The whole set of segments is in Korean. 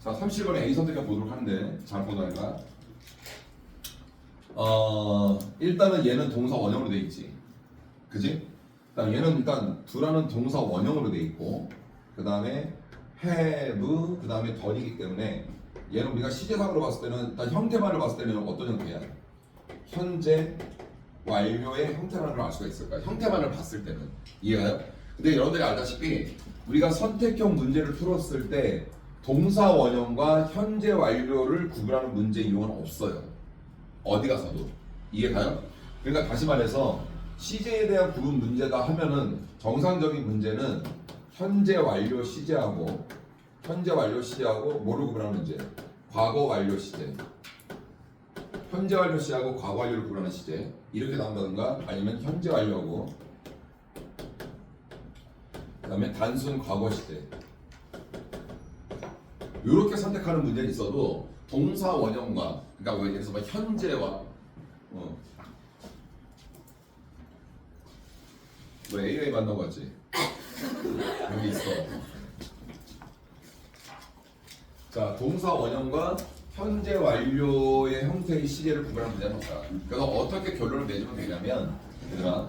자, 30번에 A 선택해 보도록 하는데 잘 보다가 일단은 얘는 동사 원형으로 돼 있지, 그지? 그다음 얘는 일단 두라는 동사 원형으로 돼 있고, 그 다음에 have, 그 다음에 덜이기 때문에 얘는 우리가 시제상으로 봤을 때는 일단 형태만을 봤을 때는 어떤 형태야? 현재 완료의 형태라는 걸 알 수가 있을까? 형태만을 봤을 때는 이해가요? 근데 여러분들이 알다시피 우리가 선택형 문제를 풀었을 때 동사 원형과 현재 완료를 구분하는 문제 이용은 없어요. 어디 가서도. 이해가요? 그러니까 다시 말해서 시제에 대한 구분 문제다 하면은 정상적인 문제는 현재 완료 시제하고 뭐를 구분하는 문제? 과거 완료 시제. 현재 완료 시제하고 과거 완료를 구분하는 시제 이렇게 나온다든가, 아니면 현재 완료하고 그 다음에 단순 과거 시제, 이렇게 선택하는 문제는 있어도 동사 원형과, 그러니까 예를 들어서 현재와 너 AA 만나고 왔지? 여기 있어. 자, 동사 원형과 현재 완료의 형태의 시제를 구분하는 문제는 없다. 그래서 어떻게 결론을 내주면 되냐면, 얘들아,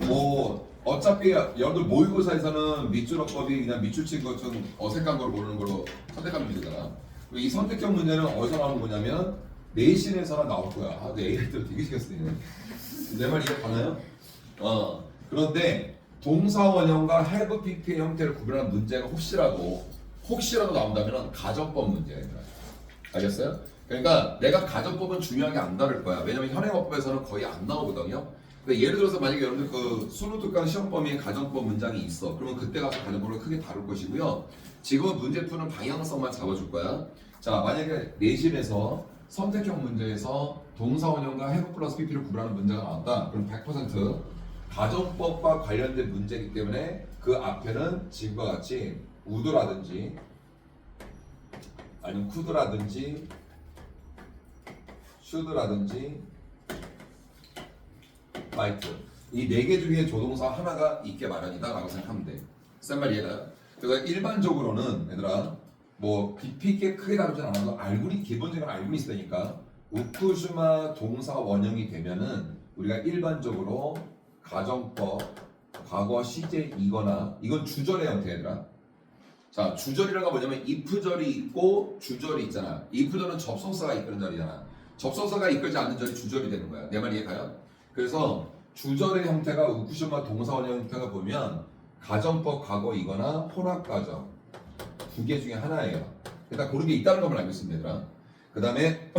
뭐 어차피 여러분들 모의고사에서는 밑줄어법이 그냥 밑줄 친 것 좀 어색한 걸 고르는 걸로 선택하는 문제잖아. 이 선택형 문제는 어디서 나오는 거냐면 내신에서나 나올 거야. 아, 내 A할 때 되게 신경 쓰네. 내 말 이해 가나요? 그런데 동사 원형과 have pp의 형태를 구분하는 문제가 혹시라도 나온다면 가정법 문제야. 알겠어요? 그러니까 내가 가정법은 중요하게 안 다룰 거야. 왜냐면 현행어법에서는 거의 안 나오거든요. 근데 예를 들어서 만약에 여러분들 그 수능특강 시험 범위에 가정법 문장이 있어. 그러면 그때 가서 가정법을 크게 다룰 것이고요. 지금은 문제 푸는 방향성만 잡아줄 거야. 자, 만약에 내신에서 선택형 문제에서 동사 원형과 have 플러스 pp를 구분하는 문제가 나왔다. 그럼 100% 가정법과 관련된 문제이기 때문에 그 앞에는 지금과 같이 would라든지 아니면 could라든지 should라든지 might, 이 네 개 중에 조동사 하나가 있게 마련이다 라고 생각하면 돼. 쓴 말 이해가요? 그래서 일반적으로는 얘들아 뭐 깊이 있게 크게 다루진 않아도 기본적인 알고는 있으니까 우쿠슈마 동사 원형이 되면은 우리가 일반적으로 가정법, 과거 시제이거나, 이건 주절의 형태 얘들아. 자, 주절이라는 건 뭐냐면 if절이 있고 주절이 있잖아. if절은 접속사가 이끄는 절이잖아. 접속사가 이끌지 않는 절이 주절이 되는 거야. 내 말 이해가요? 그래서 주절의 형태가 우쿠슈마 동사 원형 형태가 보면 가정법 과거이거나 혼합가정 두 개 중에 하나예요. 일단 그런 게 있다는 것만 알고 있습니다, 얘들아. 그 다음에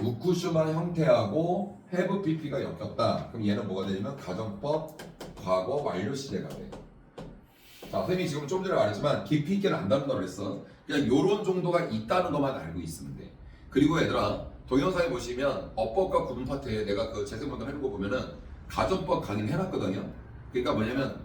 우쿠슈마 형태하고 have pp가 엮였다. 그럼 얘는 뭐가 되냐면 가정법 과거 완료 시제가 돼. 자, 선생님이 지금 좀 전에 말했지만 깊이 있게는 안 다룬다고 그랬어. 그냥 요런 정도가 있다는 것만 알고 있으면 돼. 그리고 얘들아, 동영상에 보시면 어법과 구분 파트에 내가 그 재생본담 해놓은 거 보면은 가정법 강의를 해놨거든요. 그러니까 뭐냐면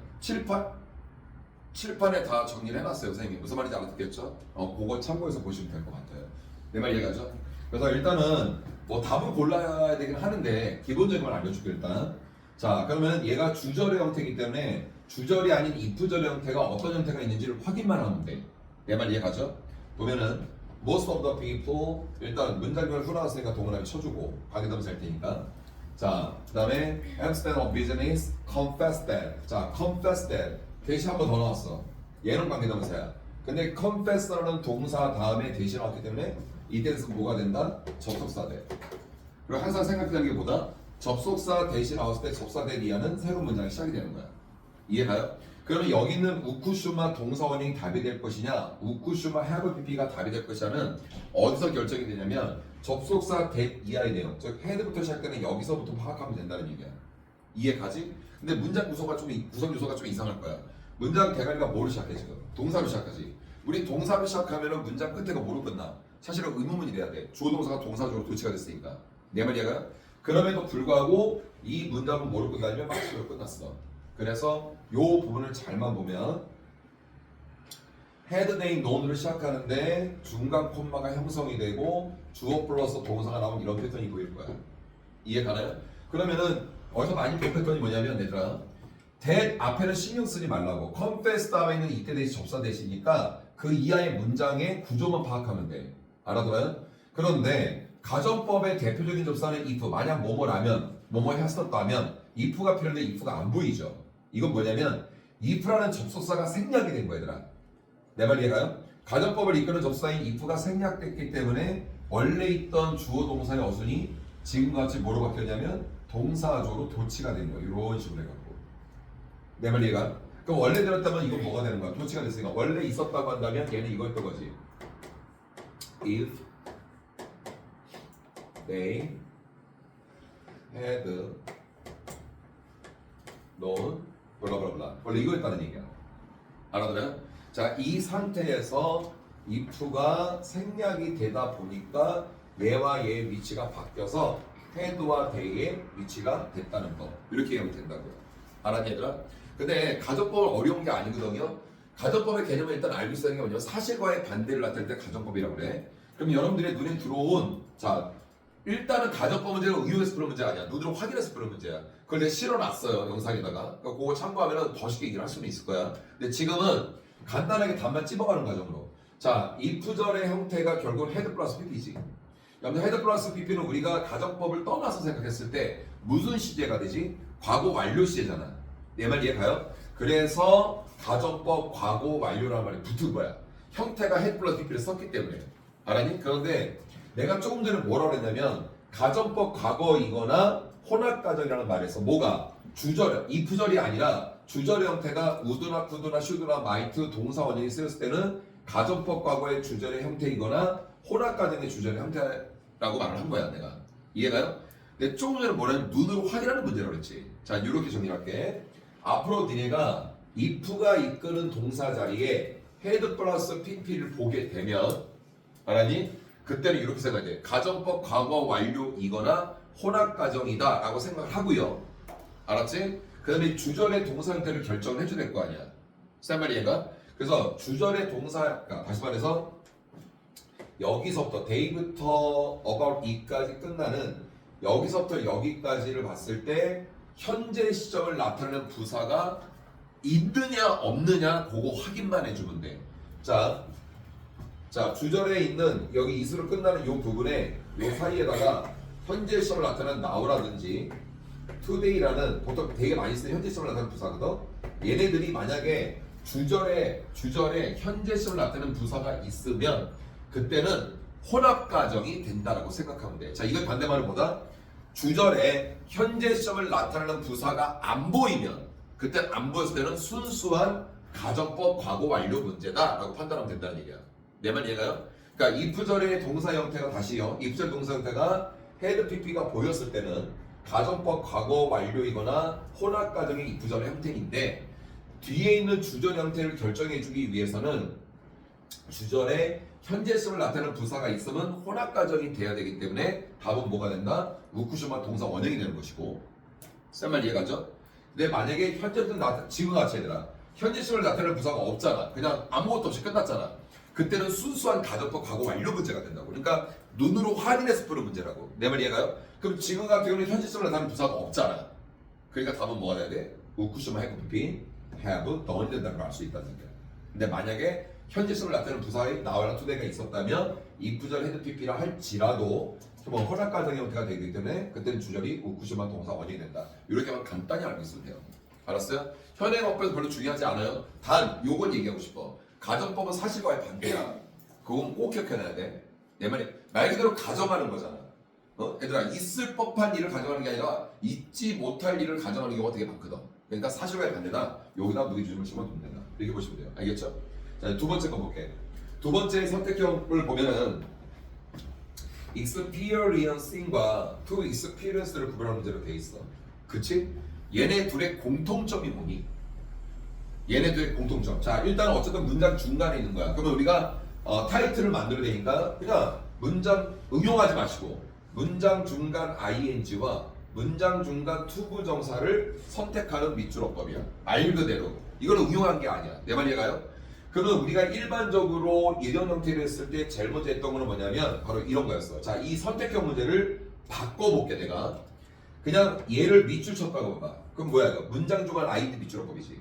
칠판에 다 정리를 해놨어요. 선생님이 무슨 말인지 알아듣겠죠? 그거 참고해서 보시면 될 것 같아요. 내 말 이해가죠? 그래서 일단은 뭐 답을 골라야 되긴 하는데 기본적인 걸 알려줄게 일단. 자, 그러면 얘가 주절의 형태이기 때문에 주절이 아닌 if절의 형태가 어떤 형태가 있는지를 확인만 하면 돼. 내 말 이해가죠? 보면은 most of the people, 일단 문장별 풀어놨으니까 동그라미 쳐주고 관계대명사 할 테니까. 자, 그 다음에 abstain of business, confess that. 자, confess that 대신 한 번 더 나왔어. 얘는 관계대명사야. 근데 confess라는 동사 다음에 대신 나왔기 때문에 이때에서 뭐가 된다? 접속사 돼. 그리고 항상 생각하는 게 뭐다? 접속사 대신 나왔을 때 접사 대 이하는 새로운 문장이 시작이 되는 거야. 이해가요? 그러면 여기 있는 우쿠슈마 동사 원형이 답이 될 것이냐, 우쿠슈마 have pp가 답이 될 것이냐는 어디서 결정이 되냐면 접속사 대 이하의 내용, 즉 head부터 시작되는 여기서부터 파악하면 된다는 얘기야. 이해가지? 근데 문장 구성 요소가 좀 이상할 거야. 문장 대가리가 뭐로 시작해 지금? 동사로 시작하지. 우리 동사로 시작하면은 문장 끝에가 뭐로 끝나? 사실은 의문문이 돼야 돼. 주어 동사가 동사적으로 도치가 됐으니까. 내 말 이해가요? 그럼에도 불구하고 이 문장은 뭐로 끝나냐면 마치로 끝났어. 그래서 요 부분을 잘만 보면 had, they, known으로 시작하는데 중간 콤마가 형성이 되고 주어 플러스 동사가 나오면 이런 패턴이 보일 거야. 이해 가나요? 그러면은 어디서 많이 본 패턴이 뭐냐면 얘들아, that 앞에는 신경 쓰지 말라고. confess 다음에 있는 이때 대신 접사 대시니까 그 이하의 문장의 구조만 파악하면 돼. 알아들어요? 그런데 가정법의 대표적인 접사는 if. 만약 뭐뭐라면, 뭐뭐 했었다면 if가 필요한데 if가 안 보이죠. 이건 뭐냐면 if라는 접속사가 생략이 된 거야, 얘들아. 내 말 이해가요? 가정법을 이끄는 접사인 if가 생략됐기 때문에 원래 있던 주어 동사의 어순이 지금과 같이 뭐로 바뀌었냐면 동사조로 도치가 된 거야. 이런 식으로 해갖고. 내 말 이해가? 그럼 원래 들었다면 이건 뭐가 되는 거야? 도치가 됐으니까 원래 있었다고 한다면 얘는 이거였던 거지. If they had known 블라블라블라 원래 이거였다는 얘기야. 알아들어요? 자, 이 상태에서 if가 생략이 되다 보니까 얘와 얘의 위치가 바뀌어서 had와 they의 위치가 됐다는 거. 이렇게 얘기하면 된다고요. 알았니 얘들아? 근데 가정법은 어려운 게 아니거든요. 가정법의 개념을 일단 알고 있어야 하는 게 뭐냐면 사실과의 반대를 나타낼 때 가정법이라고 그래. 그럼 여러분들의 눈에 들어온 자 일단은 가정법 문제는 응용해서 푸는 문제가 아니야. 눈으로 확인해서 푸는 문제야. 그걸 내가 실어놨어요 영상에다가. 그러니까 그거 참고하면 더 쉽게 얘기를 할 수는 있을 거야. 근데 지금은 간단하게 답만 찝어가는 과정으로. 자, if절의 형태가 결국 head 플러스 pp지. 여러분들 head 플러스 pp는 우리가 가정법을 떠나서 생각했을 때 무슨 시제가 되지? 과거 완료 시제잖아. 내 말 이해가요? 그래서 가정법 과거 완료라는 말이 붙은 거야. 형태가 head 플러스 pp를 썼기 때문에. 알았니? 그런데 내가 조금 전에 뭐라고 했냐면 가정법 과거이거나 혼합가정이라는 말에서 뭐가? 주절, if절이 아니라 주절의 형태가 would나 could나 should나 might 동사 원형이 쓰였을 때는 가정법 과거의 주절의 형태이거나 혼합가정의 주절의 형태라고 말을 한 거야 내가. 이해가요? 근데 조금 전에 뭐냐면 눈으로 확인하는 문제라고 그랬지. 자, 이렇게 정리할게. 앞으로 니네가 if가 이끄는 동사 자리에 head 플러스 pp를 보게 되면 알았니? 그때는 이렇게 생각해. 가정법 과거 완료이거나 혼합가정이다 라고 생각을 하고요. 알았지? 그 다음에 주절의 동사 형태를 결정을 해줘야 될 거 아니야. 무슨 말이야? 그래서 주절의 동사, 다시 말해서 여기서부터 day부터 about 이까지 끝나는 여기서부터 여기까지를 봤을 때 현재 시점을 나타내는 부사가 있느냐 없느냐 그거 확인만 해주면 돼. 자, 주절에 있는 여기 is로 끝나는 이 부분에 이 사이에다가 현재 시점을 나타내는 now라든지 today라는 보통 되게 많이 쓰는 현재 시점을 나타내는 부사거든. 얘네들이 만약에 주절에 현재 시점을 나타내는 부사가 있으면 그때는 혼합가정이 된다라고 생각하면 돼. 자, 이걸 반대말은 뭐다? 주절에 현재 시점을 나타내는 부사가 안 보이면 그때 안 보였을 때는 순수한 가정법 과거 완료 문제다라고 판단하면 된다는 얘기야. 내 말 이해가요? 그러니까 if절의 동사 형태가 다시요. if절 동사 형태가 had pp가 보였을 때는 가정법 과거 완료이거나 혼합가정의 if절의 형태인데 뒤에 있는 주절 형태를 결정해주기 위해서는 주절에 현재 시점을 나타내는 부사가 있으면 혼합가정이 돼야 되기 때문에 답은 뭐가 된다? 우쿠시마 동사 원형이 되는 것이고. 쌤 말 이해가죠? 근데 만약에 현재 시점 지금 같이 얘들아 현재 시점을 나타내는 부사가 없잖아. 그냥 아무것도 없이 끝났잖아. 그때는 순수한 가정법 과거 완료 문제가 된다고. 그러니까 눈으로 확인해서 푸는 문제라고. 내 말 이해가요? 그럼 지금 같은 경우는 현재 시점을 나타내는 부사가 없잖아. 그러니까 답은 뭐가 돼야 돼? 우쿠시마 have pp have done이 된다는 걸 알 수 있다는 얘기야. 근데 만약에 현재 시점을 나타내는 부사의 now나 today가 있었다면 if절 had pp라 할지라도 뭐 혼합가정의 형태가 되기 때문에 그때는 주절이 우쿠시마 동사 원형이 된다. 이렇게만 간단히 알고 있으면 돼요. 알았어요? 현행어법에서 별로 중요하지 않아요. 단 요건 얘기하고 싶어. 가정법은 사실과의 반대야. 그건 꼭 기억해놔야 돼. 내 말이 말 그대로 가정하는 거잖아. 얘들아 있을 법한 일을 가정하는 게 아니라 있지 못할 일을 가정하는 경우가 되게 많거든. 그러니까 사실과의 반대다. 여기다 무게중심을 심어두면 된다. 이렇게 보시면 돼요. 알겠죠? 자, 두 번째 거 볼게. 두 번째 선택형을 보면은 experiencing과 to experience를 구별하는 문제로 돼 있어. 그치? 얘네 둘의 공통점이 뭐니? 얘네들의 공통점. 자, 일단 어쨌든 문장 중간에 있는 거야. 그러면 우리가 타이틀을 만들어야 되니까 그냥 문장 응용하지 마시고 문장 중간 ing와 문장 중간 투부정사를 선택하는 밑줄어법이야. 말 그대로. 이걸 응용한 게 아니야. 내 말 이해가요? 그러면 우리가 일반적으로 이런 형태를 했을 때 제일 먼저 했던 거는 뭐냐면 바로 이런 거였어. 자, 이 선택형 문제를 바꿔볼게 내가. 그냥 얘를 밑줄 쳤다고 봐. 그럼 뭐야 이거? 문장 중간 ing 밑줄어법이지.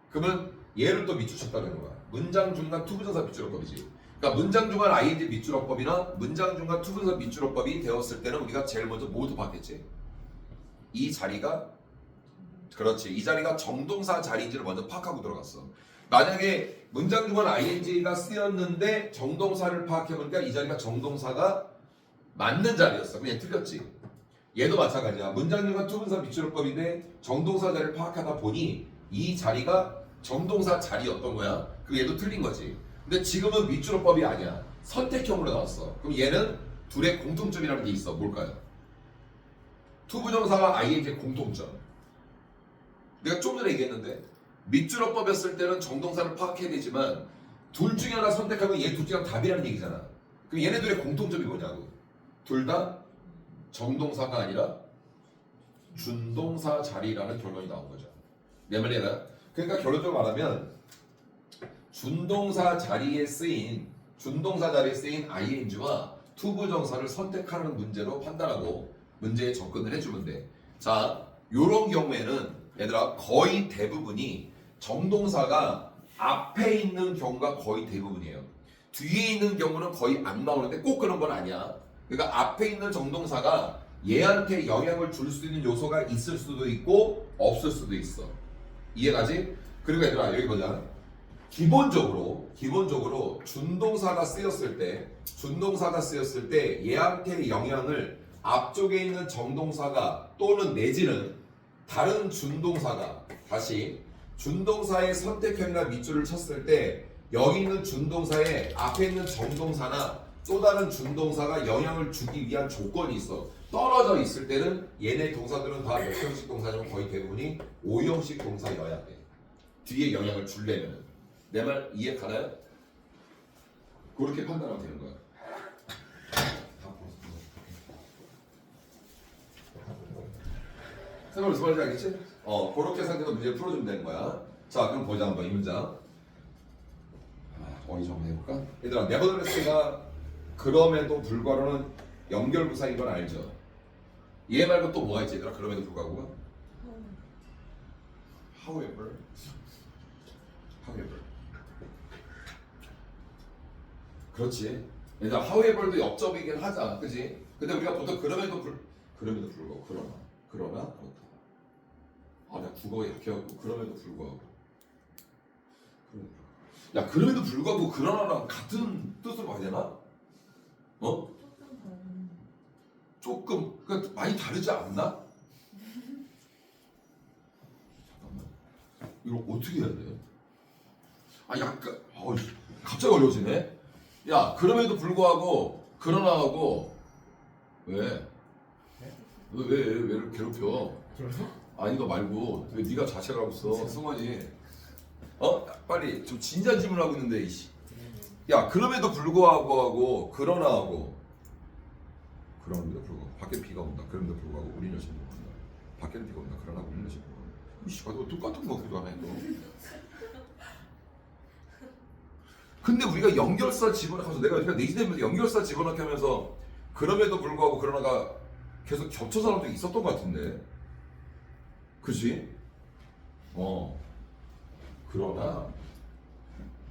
그러면 얘를 또 밑줄 쳤다는 거야. 문장 중간 투부정사 밑줄어법이지. 그러니까 문장 중간 ing 밑줄어법이나 문장 중간 투부정사 밑줄어법이 되었을 때는 우리가 제일 먼저 뭐부터 봤겠지? 이 자리가 그렇지. 이 자리가 정동사 자리인지를 먼저 파악하고 들어갔어. 만약에 문장 중간 ing가 쓰였는데 정동사를 파악해보니까 이 자리가 정동사가 맞는 자리였어. 그냥 틀렸지. 얘도 마찬가지야. 문장 중간 투부정사 밑줄어법인데 정동사 자리를 파악하다 보니 이 자리가 정동사 자리였던 거야. 그럼 얘도 틀린 거지. 근데 지금은 밑줄어법이 아니야. 선택형으로 나왔어. 그럼 얘는 둘의 공통점이라는 게 있어. 뭘까요? 투부정사와 ing의 공통점. 내가 좀 전에 얘기했는데 밑줄어법이었을 때는 정동사를 파악해야 되지만 둘 중에 하나 선택하면 얘 둘 중에 하나 답이라는 얘기잖아. 그럼 얘네들의 공통점이 뭐냐고. 둘 다 정동사가 아니라 준동사 자리라는 결론이 나온 거죠. 내 말이야. 그러니까 결론적으로 말하면 준동사 자리에 쓰인 ing와 투부정사를 선택하는 문제로 판단하고 문제에 접근을 해주면 돼. 자, 요런 경우에는 얘들아 거의 대부분이 정동사가 앞에 있는 경우가 거의 대부분이에요. 뒤에 있는 경우는 거의 안 나오는데 꼭 그런 건 아니야. 그러니까 앞에 있는 정동사가 얘한테 영향을 줄 수 있는 요소가 있을 수도 있고 없을 수도 있어. 이해가지? 그리고 얘들아 여기 보자. 기본적으로 준동사가 쓰였을 때 얘한테 영향을 앞쪽에 있는 정동사가 또는 내지는 다른 준동사가 다시 준동사의 선택형이나 밑줄을 쳤을 때 여기 있는 준동사의 앞에 있는 정동사나 또 다른 준동사가 영향을 주기 위한 조건이 있어. 떨어져 있을 때는 얘네 동사들은 다 몇 형식 동사냐면 거의 대부분이 5형식 동사여야 돼. 뒤에 영향을 주려면. 내 말 이해 가나요? 그렇게 판단하면 되는 거야. 생각 무슨 말인지 알겠지? 그렇게 상태에서 문제를 풀어주면 되는 거야. 자, 그럼 보자 한번 이 문장. 어디 좀 해볼까? 얘들아, 네버더레스가 그럼에도 불구하고는 연결부사인 건 알죠? 얘 말고 또 뭐가 있지 얘들아? 그럼에도 불구하고가? However. 그렇지. 얘들아, however도 역접이긴 하자, 그지? 근데 우리가 보통 그럼에도 불구하고 그러나 그렇다. 나 국어가 약해갖고 그럼에도 불구하고. 야, 그럼에도 불구하고 그러나랑 같은 뜻으로 봐야 되나? 조금 그러니까 많이 다르지 않나? 잠깐만. 이거 어떻게 해야 돼? 약간 갑자기 어려워지네. 야, 그럼에도 불구하고 그러나하고 왜 괴롭혀? 아니 너 말고 왜 네가 자체를 하고 있어? 승환이 빨리 좀 진지한 질문을 하고 있는데 이씨. 야, 그럼에도 불구하고 하고 그러나하고 그럼에도 불구하고 밖에 비가 온다. 그럼에도 불구하고 우리는 열심히 온다. 밖에는 비가 온다. 그러나 우리는 열심히 온다. 이씨, 너 똑같은 거기도 하네 너. 근데 우리가 연결사 집어넣어서 내가 내지되면서 연결사 집어넣게 하면서 그럼에도 불구하고 그러나가 계속 겹쳐서 하는 적이 있었던 것 같은데. 그치? 그러나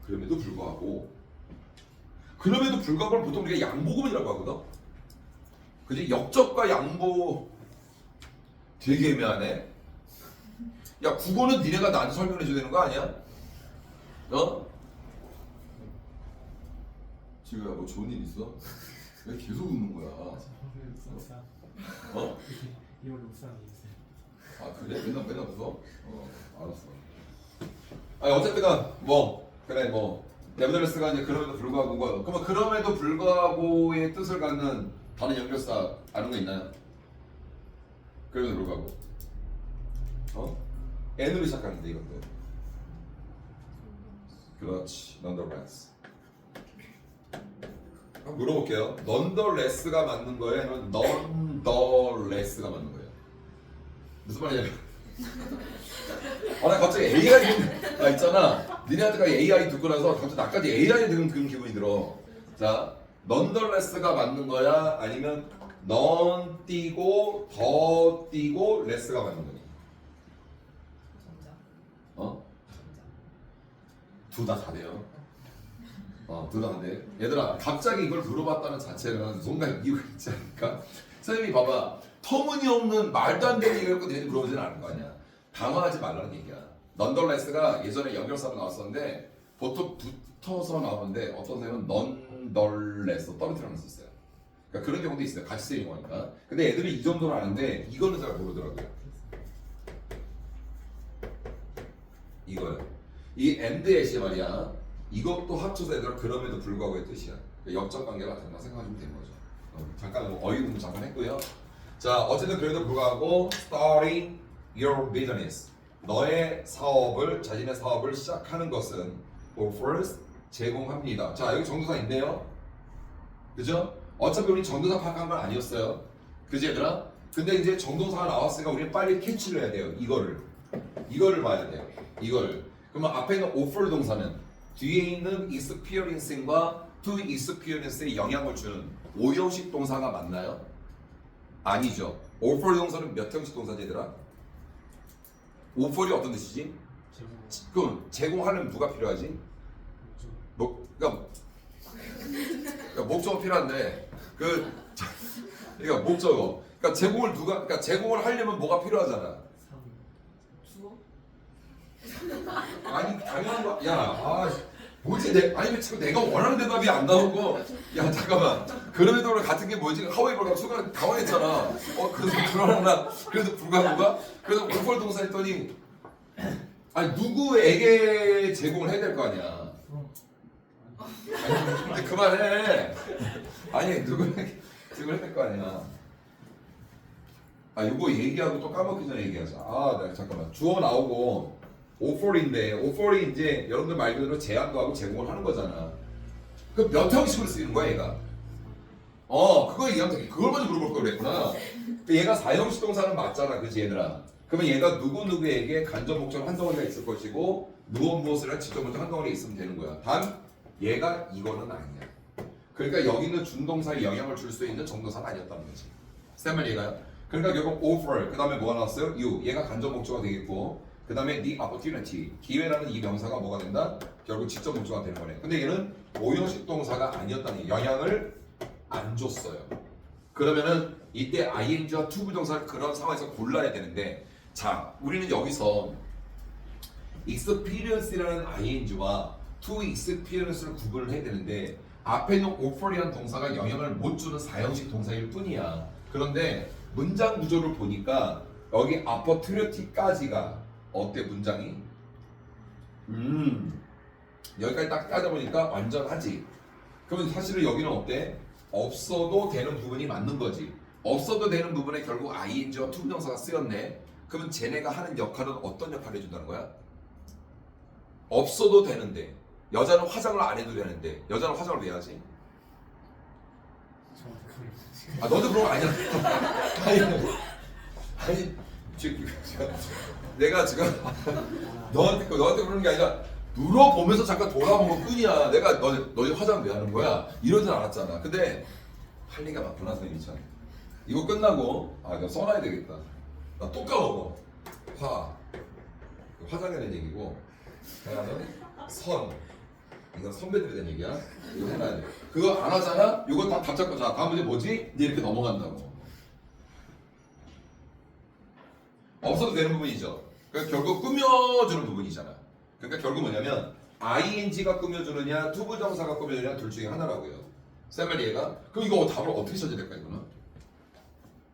그럼에도 불구하고는 보통 우리가 양보구문이라고 하거든. 그지? 역접과 양보 되게 애매하네. 야, 국어는 니네가 나한테 설명해줘야 되는 거 아니야? 지우야, 뭐 좋은 일 있어? 왜 계속 웃는 거야? 이걸로 웃상이 있어요. 그래? 맨날 웃어? 알았어. 어쨌든 그래 네버더레스가 이제 그럼에도 불구하고 그러면 그럼에도 불구하고의 뜻을 갖는 다른 연결사 아는 거 있나요? 그럼에도 불구하고 N으로 시작하는데 이것도 그렇지. nonetheless. 한번 물어볼게요. nonetheless가 맞는 거예요? 아니면 nonetheless가 맞는 거예요? 무슨 말이냐면 나 갑자기 AI 있잖아. 니네한테가 AI 듣고 나서 갑자기 나까지 AI 듣는 그런 기분이 들어. 자, nonetheless가 맞는 거야? 아니면 non 띄고 더 띄고 less가 맞는 거니? 둘 다 다 돼요. 둘 다 다 돼. 얘들아, 갑자기 이걸 물어봤다는 자체는 뭔가 이유가 있지 않을까? 선생님이 봐봐. 터무니없는 말도 안 되는 얘기를 갖고 얘네들 물어보지는 않은 거 아니야. 당황하지 말라는 얘기야. 넌덜레스가 예전에 연결사로 나왔었는데 보통 붙어서 나오는데 어떤 선생님은 넌덜레스 떨어뜨리는 거 썼어요. 그러니까 그런 경우도 있어요. 같이 쓰이는 거니까. 근데 애들이 이 정도는 아는데 이거는 잘 모르더라고요. 이거요. 이 and at이 말이야. 이것도 합쳐서 애들아 그럼에도 불구하고의 뜻이야. 그러니까 역적 관계가 된다 생각하시면 되는 거죠. 잠깐 어휘 공부 잠깐 했고요. 자, 어쨌든 그래도 불구하고 starting your business. 너의 사업을 자신의 사업을 시작하는 것은 offers 제공합니다. 자, 여기 정도사 있네요. 그죠? 어차피 우리 정도사 파악한 건 아니었어요. 그지 얘들아? 근데 이제 정동사가 나왔으니까 우리는 빨리 캐치를 해야 돼요. 이거를 봐야 돼요. 이걸. 그러면 앞에 있는 offer 동사는 뒤에 있는 experience과 to experience에 영향을 주는 5형식 동사가 맞나요? 아니죠. offer 동사는 몇 형식 동사지 얘들아? offer이 어떤 뜻이지? 그럼 제공하려면 누가 필요하지? 그러니까 목적어 필요한데 그러니까 목적어. 그러니까 제공을 하려면 뭐가 필요하잖아. 주어? 아니 당연한 거. 야, 뭐지 아니 지금 내가 원하는 대답이 안 나오고. 야 잠깐만. 그럼에도 같은 게 뭐지? 하와이버가 순간 당황했잖아. 그래서 불안하나? 그래서 불가능가? 그래서 오펄 동사 했더니 아니 누구에게 제공을 해야 될 거 아니야. 아니 그만해. 아니 누구에게 제공을 해야 될 거 아니야. 이거 얘기하고 또 까먹기 전에 얘기하자. 나 잠깐만. 주어 나오고 offer인데 offer이 이제 여러분들 말 그대로 제안도 하고 제공을 하는 거잖아. 그 몇 형식으로 쓰이는 거야 얘가? 그거 얘기하면 되게 그걸 먼저 물어볼 걸 그랬구나. 얘가 4형식 동사는 맞잖아, 그지 얘들아? 그러면 얘가 누구에게 간접 목적 한 덩어리가 있을 것이고 무엇을 할 직접 목적 한 덩어리 있으면 되는 거야. 단 얘가 이거는 아니야. 그러니까 여기 있는 준동사에 영향을 줄 수 있는 정동사는 아니었다는 거지. 쌤을 얘가요. 그러니까 결국 offer 그 다음에 뭐가 나왔어요? you 얘가 간접 목적어가 되겠고 그 다음에 the opportunity 기회라는 이 명사가 뭐가 된다? 결국 직접 목적어가 되는 거네. 근데 얘는 5형식 동사가 아니었다니 영향을 안 줬어요. 그러면은 이때 ing와 to 부정사를 그런 상황에서 골라야 되는데 자 우리는 여기서 experience라는 ing와 to experience를 구분을 해야 되는데 앞에 있는 offer이라는 동사가 영향을 못 주는 4형식 동사일 뿐이야. 그런데 문장 구조를 보니까 여기 opportunity까지가 어때 문장이? 여기까지 딱 따져보니까 완전하지. 그러면 사실은 여기는 어때? 없어도 되는 부분이 맞는 거지. 없어도 되는 부분에 결국 ing와 to 부정사가 쓰였네. 그러면 쟤네가 하는 역할은 어떤 역할을 해준다는 거야? 없어도 되는데 여자는 화장을 안 해도 되는데 여자는 화장을 왜 하지? 너도 그런 거 아니야? 아니 지금 내가 지금 너한테 그러는 게 아니라 물어보면서 잠깐 돌아본 것 뿐이야. 내가 너희 화장 왜 하는 거야? 이러진 않았잖아. 근데 할 얘기가 많구나 선생님이 참. 이거 끝나고 이거 써놔야 되겠다. 나 또 까먹어. 화장에 대한 얘기고 하나는 선. 이건 선배들에 대한 얘기야. 이거 해놔야 돼. 그거 안 하잖아? 이거 다 잡고 자 다음 문제 뭐지? 이제 이렇게 넘어간다고. 없어도 되는 부분이죠. 그러니까 결국 꾸며주는 부분이잖아. 그러니까 결국 뭐냐면 ing가 꾸며주느냐 투부정사가 꾸며주느냐 둘 중에 하나라고요. 쌤말 이해가? 그럼 이거 답을 어떻게 찾아야 될까 이거는?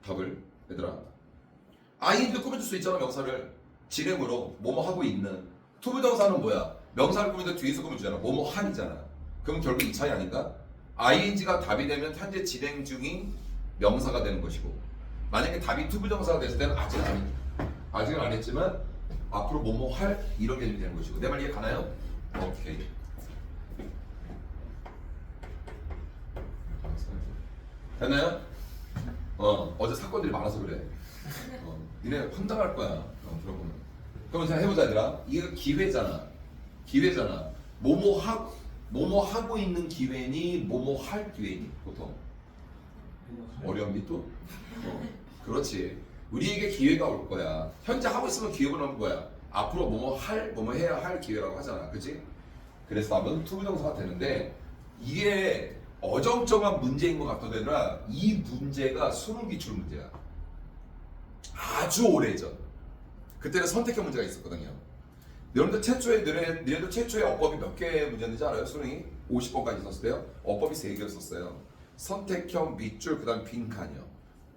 답을 얘들아 ing도 꾸며줄 수 있잖아. 명사를 진행으로 뭐뭐 하고 있는. 투부정사는 뭐야? 명사를 꾸미는데 뒤에서 꾸며주잖아. 뭐뭐 한이잖아. 그럼 결국 이 차이 아닌가? ing가 답이 되면 현재 진행 중인 명사가 되는 것이고 만약에 답이 투부정사가 됐을 때는 아직은 안 했지만 앞으로 뭐뭐 할 이런 개념이 되는 것이고. 내 말 이해 가나요? 오케이. 됐나요? 어제 사건들이 많아서 그래. 니네 황당할 거야. 들어보면. 그럼 자 해보자 얘들아. 이거 기회잖아. 뭐뭐 하고 있는 기회니 뭐뭐 할 기회니 보통 어려움이 또. 그렇지. 우리에게 기회가 올 거야. 현재 하고 있으면 기회가 오는 거야. 앞으로 뭐뭐 해야 할 기회라고 하잖아. 그치? 그래서 답은 투부정사가 되는데 이게 어정쩡한 문제인 것 같더라. 이 문제가 수능 기출 문제야. 아주 오래전. 그때는 선택형 문제가 있었거든요. 여러분들 최초에 너네들 최초에 어법이 몇 개 문제였는지 알아요? 수능이 50번까지 있었을 때요. 어법이 3개였었어요. 선택형, 밑줄, 그다음 빈칸이요.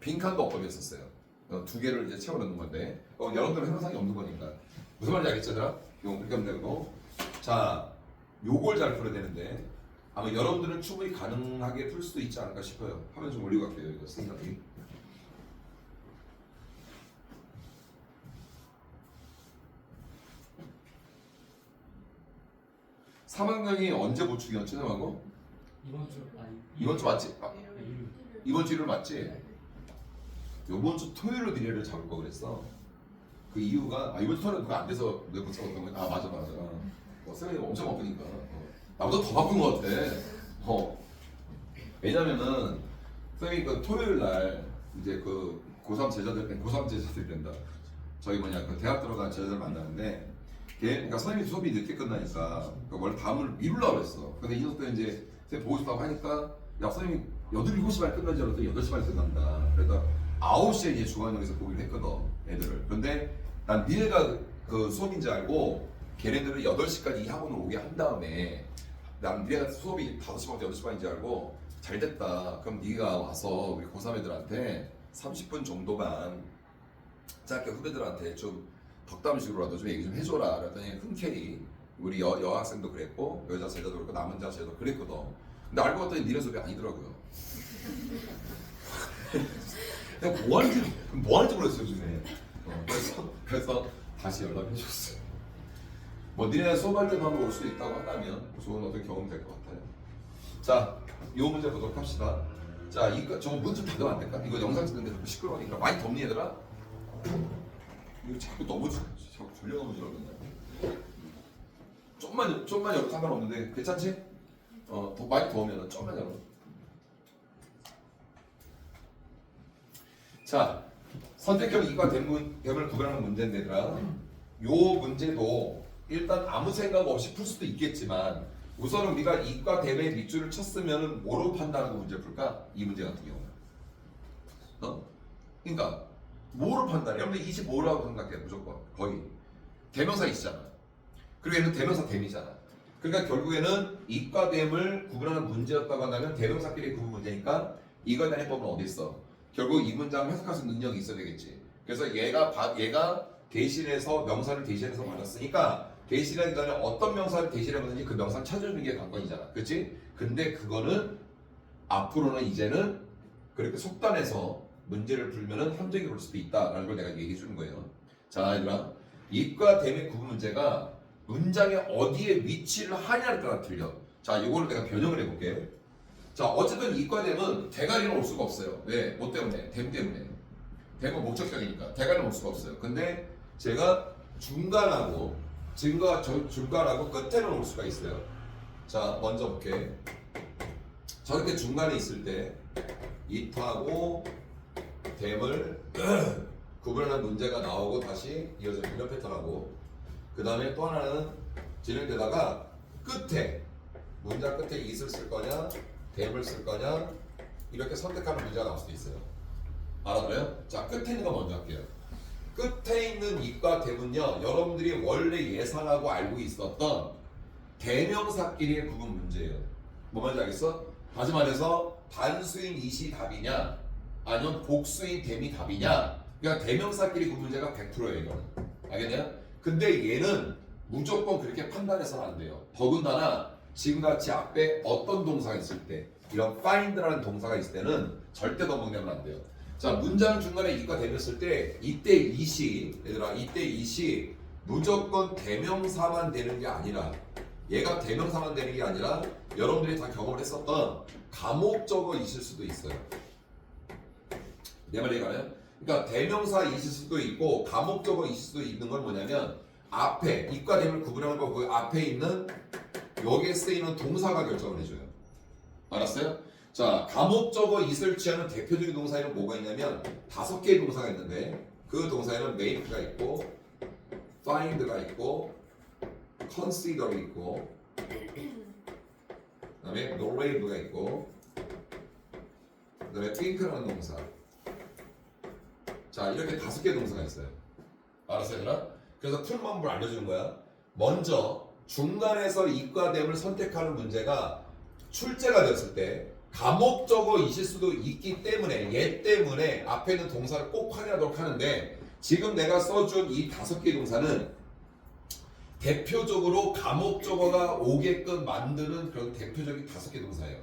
빈칸도 어법이었었어요. 2개를 이제 채워 넣는 건데 여러분들은 해상이 없는 거니까 무슨 말인지 알겠죠, 얘들아? 이거 그렇게 하면 되고 자, 요걸 잘 풀어야 되는데 아마 여러분들은 충분히 가능하게 풀 수도 있지 않을까 싶어요. 화면 좀 올리고 갈게요. 이거 생각이. (3학년이) 언제 보충이었지, 너하고? 이번 주 아니 이번 주 맞지? 아, 일요일. 이번 주 일요일 맞지? 이번 주 토요일로 니네를 잡을 거 그랬어. 그 이유가 이번 주 토요일은 그거 안 돼서 내가 못 잡았던 거야. 아 맞아. 쌤이 엄청 바쁘니까. 나보다 더 바쁜 거 같아. 왜냐면은 쌤이 그 토요일 날 이제 그 고3 제자들 된다. 저희 그 대학 들어간 제자들 만나는데 그러니까 선생님이 수업이 늦게 끝나니까 원래 다음을 미루려고 그랬어. 근데 이 녀석 때 이제 쌤 보고 싶다고 하니까 야 선생님 8, 7시 반에 끝나지 않았더니 8시 반에 끝난다. 그래서 9시에 이제 중앙역에서 보기로 했거든 애들을. 근데 난 니네가 그 수업인 줄 알고 걔네들은 8시까지 이 학원을 오게 한 다음에 난 니네가 수업이 5시부터 8시 반인 줄 알고 잘 됐다. 그럼 네가 와서 우리 고3 애들한테 30분 정도만 짧게 후배들한테 좀 덕담식으로라도 좀 얘기 좀 해줘라. 그랬더니 흔쾌히 우리 여학생도 그랬고 여자 제자도 그랬고 남자 제자도 그랬거든. 근데 알고 봤더니 니네 수업이 아니더라고요. 내가 뭐 하는지 모르겠어요 요즘에. 그래서 다시 연락해줬어요. 뭐 니네 수업할 때도 한번 올 수도 있다고 한다면 좋은 어떤 경험이 될 것 같아요. 자, 이 문제 보도록 합시다. 자, 이거 저거 문 좀 닫으면 안 될까? 이거 영상 찍는데 자꾸 시끄러우니까 많이 덥니 얘들아? 이거 자꾸 자꾸 졸려 넘어지거든요. 좀만 열어 상관없는데 괜찮지? 더 많이 더우면 좀만 열어. 자, 선택형 이과 대문을 구별하는 문제인데 얘들아, 요 문제도 일단 아무 생각 없이 풀 수도 있겠지만 우선은 우리가 이과 대문의 밑줄을 쳤으면 뭐로 판단하고 문제를 풀까? 이 문제 같은 경우는 그러니까 뭐로 판단해? 여러분들 25라고 생각해. 무조건 거의 대명사 있잖아. 그리고 얘는 대명사 댐이잖아. 그러니까 결국에는 이과 댐을 구분하는 문제였다고 한다면 대명사끼리 구분 문제니까 이거에 대한 해법은 어디 있어? 결국 이 문장 해석할 수 있는 능력이 있어야 되겠지. 그래서 얘가 대신해서 명사를 대신해서 받았으니까 대신하기 전에 어떤 명사를 대신해봤는지 그 명사를 찾아주는 게 관건이잖아. 그치? 근데 그거는 앞으로는 이제는 그렇게 속단해서 문제를 풀면은 함정이 올 수도 있다라는 걸 내가 얘기해 주는 거예요. 자, 얘들아, 이과 대의 구분 문제가 문장에 어디에 위치를 하냐에 따라 틀려. 자, 이거를 내가 변형을 해볼게. 자, 어쨌든 이과 댐은 대가리는 올 수가 없어요. 왜? 뭐 때문에? 댐 때문에. 댐은 목적격이니까 대가리는 올 수가 없어요. 근데 제가 중간하고 끝에는 올 수가 있어요. 자, 먼저 볼게. 저렇게 중간에 있을 때 it하고 댐을 구분하는 문제가 나오고 다시 이어지는 이런 패턴하고, 그 다음에 또 하나는 진행되다가 끝에 문장 끝에 it을 쓸 거냐 댐을 쓸 거냐 이렇게 선택하는 문제가 나올 수도 있어요. 알아들어요? 자, 끝에 있는 거 먼저 할게요. 끝에 있는 it과 댐은요, 여러분들이 원래 예상하고 알고 있었던 대명사끼리의 구분 문제예요. 뭐 말인지 알겠어? 다시 말해서 단수인 it이 답이냐 아니면 복수인 댐이 답이냐. 그러니까 대명사끼리 구분 문제가 100%예요 이거는. 알겠냐? 근데 얘는 무조건 그렇게 판단해서는 안 돼요. 더군다나 지금같이 앞에 어떤 동사가 있을 때, 이런 find라는 동사가 있을 때는 절대 넘어가면 안 돼요. 자, 문장 중간에 it과 댐을 쓸 때 이때 it이, 얘들아, 이때 it이 무조건 대명사만 되는 게 아니라, 얘가 대명사만 되는 게 아니라 여러분들이 다 경험을 했었던 가목적어 있을 수도 있어요. 내 말이 이해가나요? 그러니까 대명사 있을 수도 있고 가목적어 있을 수도 있는 건 뭐냐면, 앞에 it과 댐을 구분하는 거 그 앞에 있는 여기에 쓰이는 동사가 결정을 해줘요. 알았어요? 자, 가목적어 it을 취하는 대표적인 동사에는 뭐가 있냐면 5개의 동사가 있는데, 그 동사에는 make가 있고 find가 있고 consider가 있고 그다음에 노레이브가 있고, 그다음에 핑크라는 동사. 자, 이렇게 5개의 동사가 있어요. 알았어요, 얘들아? 그래서 풀 방법을 알려주는 거야. 먼저 중간에서 이과됨을 선택하는 문제가 출제가 됐을 때 가목적어이실 수도 있기 때문에 얘 때문에 앞에 있는 동사를 꼭 확인하도록 하는데, 지금 내가 써준 이 5개의 동사는 대표적으로 가목적어가 오게끔 만드는 그런 대표적인 5개 동사예요.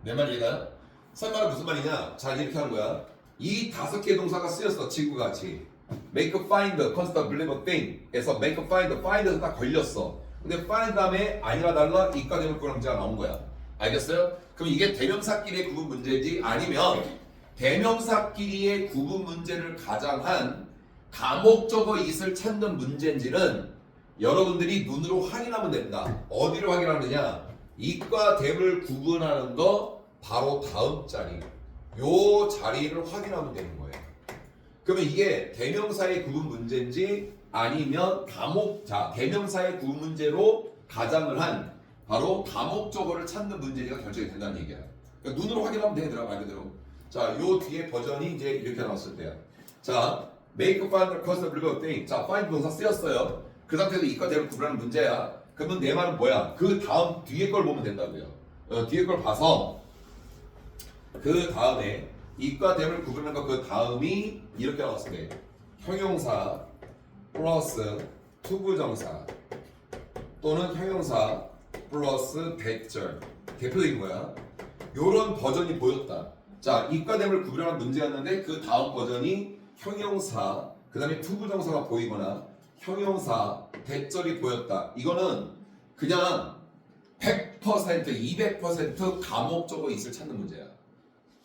내 말 이해가요? 설마 무슨 말이냐? 자, 이렇게 하는 거야. 이 5개 동사가 쓰였어. 지구가 같이. make a find, constable, believe a thing 에서 make a find, find에서 딱 걸렸어. 근데 find 다음에 아니라 달라 이과 대물 구랑 문제가 나온 거야. 알겠어요? 그럼 이게 대명사끼리의 구분 문제지, 아니면 대명사끼리의 구분 문제를 가장한 가목적어 있을 찾는 문제인지는 여러분들이 눈으로 확인하면 된다. 어디를 확인하느냐? 이과 대물 구분하는 거 바로 다음 자리. 요 자리를 확인하면 되는 거예요. 그러면 이게 대명사의 구분 문제인지 아니면 대명사의 구분 문제로 가장을 한 바로 가목적어를 찾는 문제가 결정이 된다는 얘기야. 그러니까 눈으로 확인하면 되더라, 말 그대로. 자, 요 뒤에 버전이 이제 이렇게 나왔을 때야. 자, make, find, constable, believe a thing. 자, find 동사 쓰였어요. 그 상태에서 이과 대를 구분하는 문제야. 그러면 내 말은 뭐야? 그 다음 뒤에 걸 보면 된다고요. 뒤에 걸 봐서 그 다음에 이과 대를 구분하는 거 그 다음이 이렇게 나왔을 때 형용사 플러스 투부정사 또는 형용사 플러스 대절, 대표적인 거야. 요런 버전이 보였다. 자, 이과됨을 구분하는 문제였는데 그 다음 버전이 형용사 그 다음에 투부정사가 보이거나 형용사 대절이 보였다. 이거는 그냥 100%, 200% 가목적어 있을 찾는 문제야.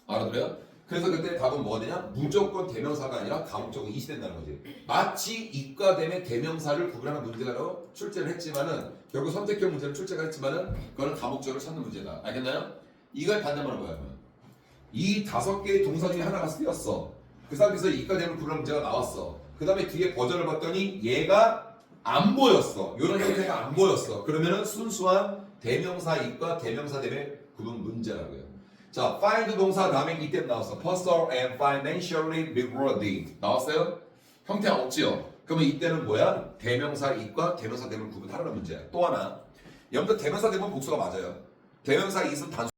알아들어요? 그래서 그때 답은 뭐냐? 무조건 대명사가 아니라 가목적어 이시 된다는 거지. 마치 이과됨의 대명사를 구분하는 문제로 출제를 했지만은 결국 선택형 문제를 출제가 했지만은 그거는 가목적어를 찾는 문제다. 알겠나요? 이걸 반대말은 뭐야? 이 5개의 동사 중에 하나가 쓰였어. 그 상태에서 이과됨을 구분하는 문제가 나왔어. 그 다음에 뒤에 버전을 봤더니 얘가 안 보였어. 이런 형태가 안 보였어. 그러면은 순수한 대명사 이과 대명사 대의 구분 문제라고요. 자, find 동사 다음에 이때 나왔어. personal and financially rewarding 나왔어요? 형태가 없지요? 그러면 이때는 뭐야? 대명사 이과 대명사 대물 구분하라는 문제야. 또 하나, 여러분들 대명사 대물 복수가 맞아요. 대명사 있으면 단수